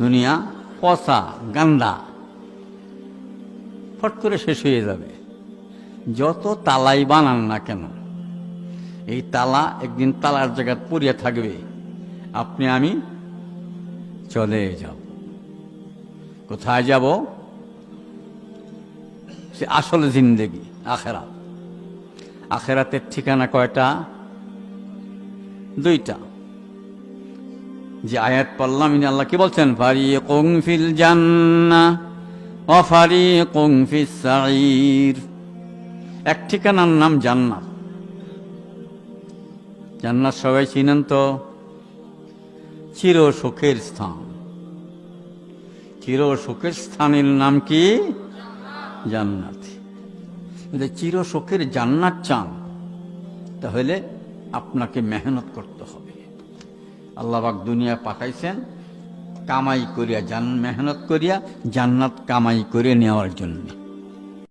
দুনিয়া পচা গান্দা, ফট করে শেষ হয়ে যাবে। যত তালাই বানান না কেন, এই তালা একদিন তালার জায়গায় পড়িয়া থাকবে, আপনি আমি চলে যাব। কোথায় যাব? সে আসল জিন্দেগি আখেরাত। আখেরাতের ঠিকানা কয়টা? দুইটা। যে আয়াত পড়লাম, ইনি আল্লাহ কি বলছেন? ফারিকুন ফিল জান্নাহ ওয়া ফারিকুন ফিস সাঈর। এক ঠিকানার নাম জান্নাত। জান্নাত সবাই চিনেন তো? চির সুখের স্থান। চির সুখের স্থানের নাম কি? জান্নাত। চির সুখের জান্নাত চান, তাহলে আপনাকে মেহনত করতে হবে। আল্লাহ পাক দুনিয়া পাঠাইছেন কামাই করিয়া, মেহনত করিয়া জান্নাত কামাই করে নেওয়ার জন্য।